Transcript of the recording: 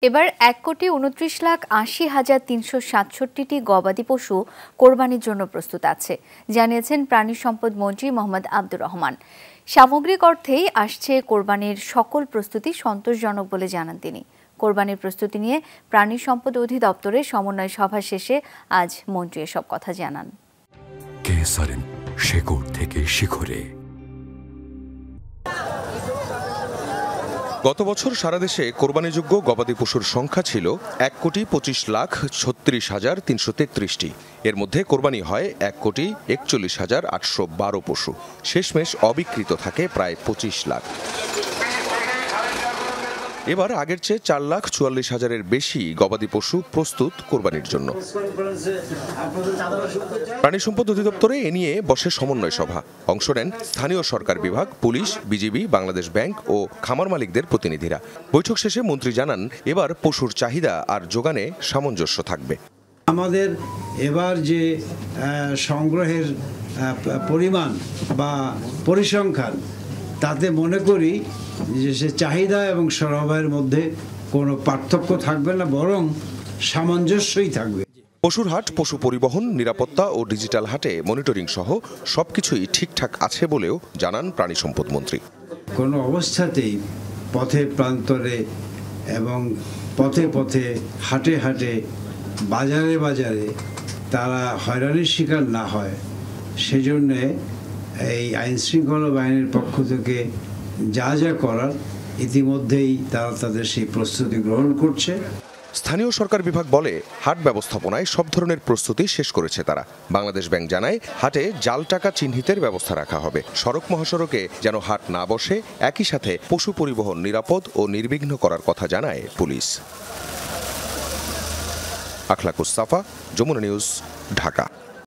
এবার ১,২৯,৮০,৩৬৭টি গবাদি পশু কোরবানির জন্য প্রস্তুত আছে জানিয়েছেন প্রাণী সম্পদ মন্ত্রী মোহাম্মদ আব্দুর রহমান। সামগ্রিক অর্থেই আসছে কোরবানির সকল প্রস্তুতি সন্তোষজনক বলে জানান তিনি। কোরবানির প্রস্তুতি নিয়ে প্রাণী সম্পদ অধিদপ্তরের সমন্বয় সভা শেষে আজ মন্ত্রী এসব কথা জানান। শেকড় থেকে শিখরে। গত বছর সারা দেশে কোরবানিযোগ্য গবাদি পশুর সংখ্যা ছিল ১,২৫,৩৬,৩৩৩টি। এর মধ্যে কোরবানি হয় ১,৪১,৮১২ পশু। শেষমেশ অবিকৃত থাকে প্রায় ২৫ লাখ। এবার আগের চেয়ে ৪,৪৪,০০০-এর বেশি গবাদি পশু প্রস্তুত কোরবানির জন্য। প্রাণী সম্পদ অধিদপ্তরে এ নিয়ে বসে সমন্বয় সভা। অংশ নেন স্থানীয় সরকার বিভাগ, পুলিশ, বিজিবি, বাংলাদেশ ব্যাংক ও খামার মালিকদের প্রতিনিধিরা। বৈঠক শেষে মন্ত্রী জানান, এবার পশুর চাহিদা আর যোগানে সামঞ্জস্য থাকবে। আমাদের এবার যে সংগ্রহের পরিমাণ বা পরিসংখ্যান, তাতে মনে করি যে সে চাহিদা এবং সরবরাহের মধ্যে কোনো পার্থক্য থাকবে না, বরং সামঞ্জস্যই থাকবে। পশুর হাট, পশু পরিবহন, নিরাপত্তা ও ডিজিটাল হাটে মনিটরিং সহ সবকিছুই ঠিকঠাক আছে বলেও জানান প্রাণী সম্পদ মন্ত্রী। কোনো অবস্থাতেই পথে প্রান্তরে এবং পথে পথে হাটে হাটে বাজারে বাজারে তারা হয়রানির শিকার না হয়, সেজন্যে এই আইনশৃঙ্খলা বাহিনীর পক্ষ থেকে যা যা করার ইতিমধ্যেই তারা তাদের সেই প্রস্তুতি গ্রহণ করছে। স্থানীয় সরকার বিভাগ বলে, হাট ব্যবস্থাপনায় সব ধরনের প্রস্তুতি শেষ করেছে তারা। বাংলাদেশ ব্যাংক জানায়, হাটে জাল টাকা চিহ্নিতের ব্যবস্থা রাখা হবে। সড়ক মহাসড়কে যেন হাট না বসে, একই সাথে পশু পরিবহন নিরাপদ ও নির্বিঘ্ন করার কথা জানায় পুলিশ। আখলাকুস সাফা, যমুনা নিউজ, ঢাকা।